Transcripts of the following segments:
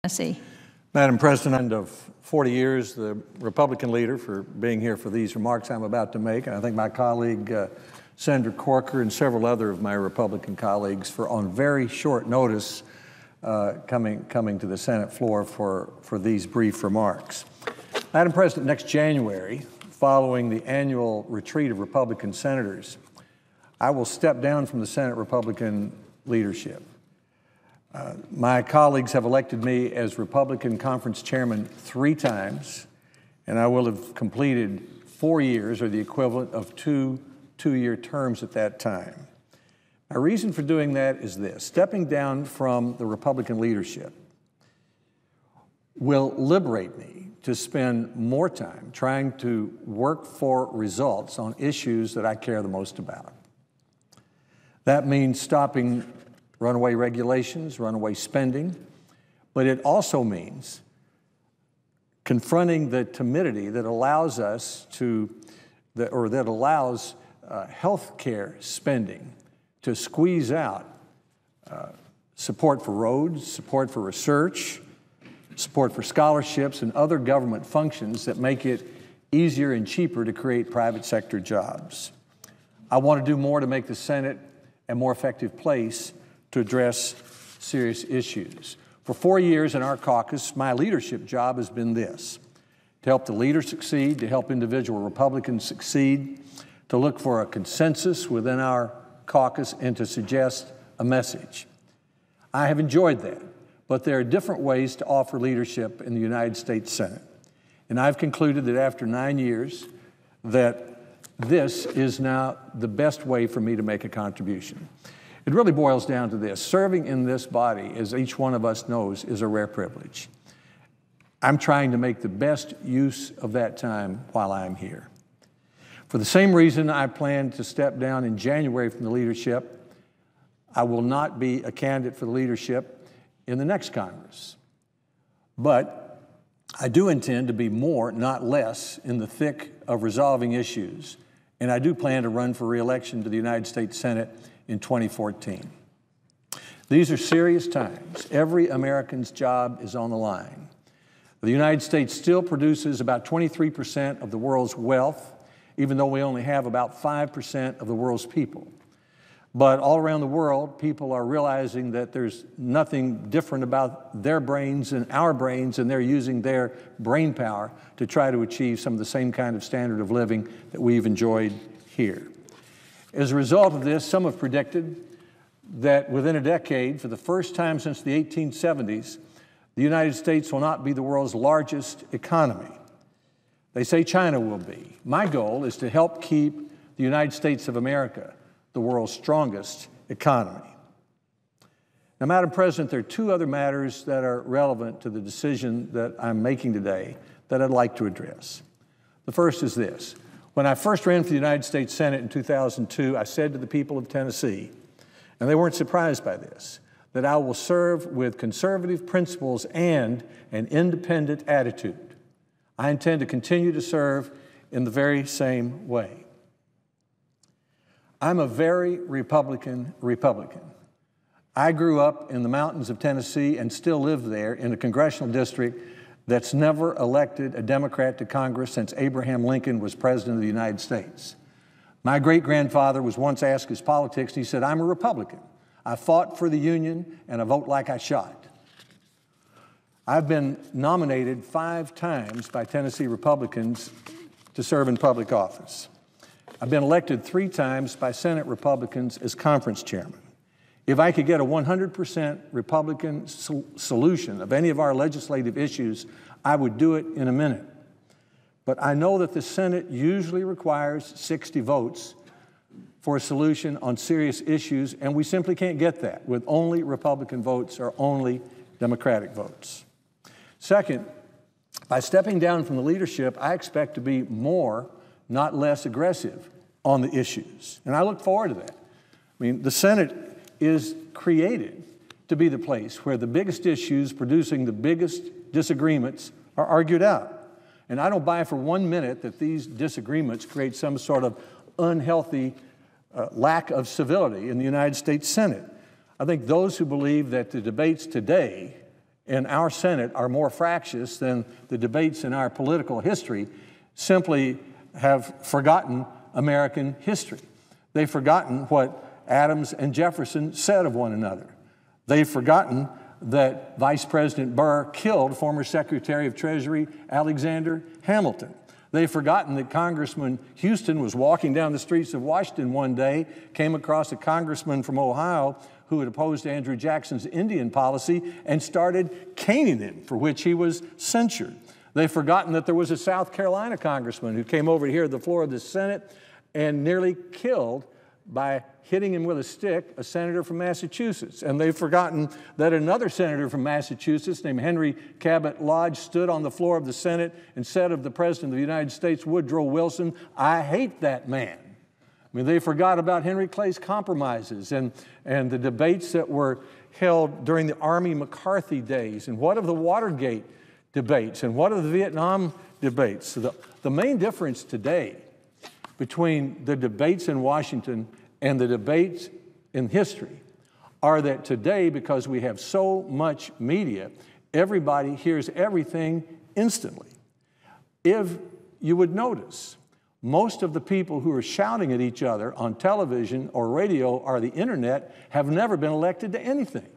Tennessee. Madam President, of 40 years, the Republican leader, for being here for these remarks I'm about to make, and I think my colleague Senator Corker and several other of my Republican colleagues for on very short notice coming to the Senate floor for these brief remarks. Madam President, next January, following the annual retreat of Republican senators, I will step down from the Senate Republican leadership. My colleagues have elected me as Republican Conference Chairman 3 times, and I will have completed 4 years, or the equivalent of two-year terms at that time. My reason for doing that is this: stepping down from the Republican leadership will liberate me to spend more time trying to work for results on issues that I care the most about. That means stopping runaway regulations, runaway spending, but it also means confronting the timidity that allows us to, that allows health care spending to squeeze out support for roads, support for research, support for scholarships and other government functions that make it easier and cheaper to create private sector jobs. I want to do more to make the Senate a more effective place to address serious issues. For 4 years in our caucus, my leadership job has been this: to help the leader succeed, to help individual Republicans succeed, to look for a consensus within our caucus, and to suggest a message. I have enjoyed that, but there are different ways to offer leadership in the United States Senate. And I've concluded that after 9 years, that this is now the best way for me to make a contribution. It really boils down to this: serving in this body, as each one of us knows, is a rare privilege. I'm trying to make the best use of that time while I'm here. For the same reason I plan to step down in January from the leadership, I will not be a candidate for the leadership in the next Congress. But I do intend to be more, not less, in the thick of resolving issues, and I do plan to run for re-election to the United States Senate in 2014. These are serious times. Every American's job is on the line. The United States still produces about 23% of the world's wealth, even though we only have about 5% of the world's people. But all around the world, people are realizing that there's nothing different about their brains and our brains, and they're using their brain power to try to achieve some of the same kind of standard of living that we've enjoyed here. As a result of this, some have predicted that within a decade, for the first time since the 1870s, the United States will not be the world's largest economy. They say China will be. My goal is to help keep the United States of America the world's strongest economy. Now, Madam President, there are 2 other matters that are relevant to the decision that I'm making today that I'd like to address. The first is this: when I first ran for the United States Senate in 2002, I said to the people of Tennessee, and they weren't surprised by this, that I will serve with conservative principles and an independent attitude. I intend to continue to serve in the very same way. I'm a very Republican. I grew up in the mountains of Tennessee and still live there in a congressional district that's never elected a Democrat to Congress since Abraham Lincoln was President of the United States. My great-grandfather was once asked his politics, and he said, "I'm a Republican. I fought for the Union, and I vote like I shot." I've been nominated 5 times by Tennessee Republicans to serve in public office. I've been elected 3 times by Senate Republicans as conference chairman. If I could get a 100% Republican solution of any of our legislative issues, I would do it in a minute. But I know that the Senate usually requires 60 votes for a solution on serious issues, and we simply can't get that with only Republican votes or only Democratic votes. Second, by stepping down from the leadership, I expect to be more, not less, aggressive on the issues, and I look forward to that. I mean, the Senate is created to be the place where the biggest issues producing the biggest disagreements are argued out. And I don't buy for 1 minute that these disagreements create some sort of unhealthy lack of civility in the United States Senate. I think those who believe that the debates today in our Senate are more fractious than the debates in our political history simply have forgotten American history. They've forgotten what Adams and Jefferson said of one another. They've forgotten that Vice President Burr killed former Secretary of Treasury Alexander Hamilton. They've forgotten that Congressman Houston was walking down the streets of Washington one day, came across a congressman from Ohio who had opposed Andrew Jackson's Indian policy and started caning him, for which he was censured. They've forgotten that there was a South Carolina congressman who came over here to the floor of the Senate and nearly killed by hitting him with a stick a senator from Massachusetts. And they've forgotten that another senator from Massachusetts named Henry Cabot Lodge stood on the floor of the Senate and said of the President of the United States, Woodrow Wilson, "I hate that man." I mean, they forgot about Henry Clay's compromises and the debates that were held during the Army McCarthy days. And what of the Watergate debates? And what of the Vietnam debates? So the main difference today between the debates in Washington and the debates in history are that today, because we have so much media, everybody hears everything instantly. If you would notice, most of the people who are shouting at each other on television or radio or the internet have never been elected to anything.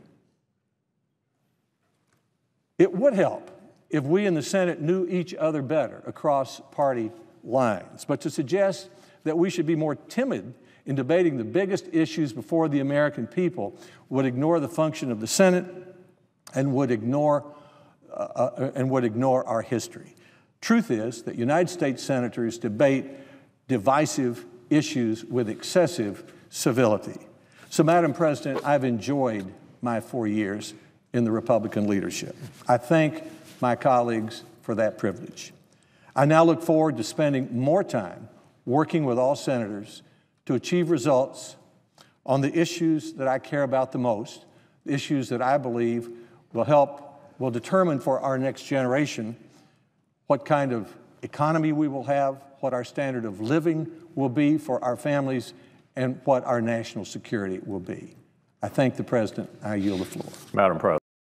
It would help if we in the Senate knew each other better across party lines. But to suggest that we should be more timid in debating the biggest issues before the American people would ignore the function of the Senate and would ignore our history. Truth is that United States senators debate divisive issues with excessive civility. So, Madam President, I've enjoyed my 4 years in the Republican leadership. I thank my colleagues for that privilege. I now look forward to spending more time working with all senators to achieve results on the issues that I care about the most, issues that I believe will determine for our next generation what kind of economy we will have, what our standard of living will be for our families, and what our national security will be. I thank the President. I yield the floor. Madam President.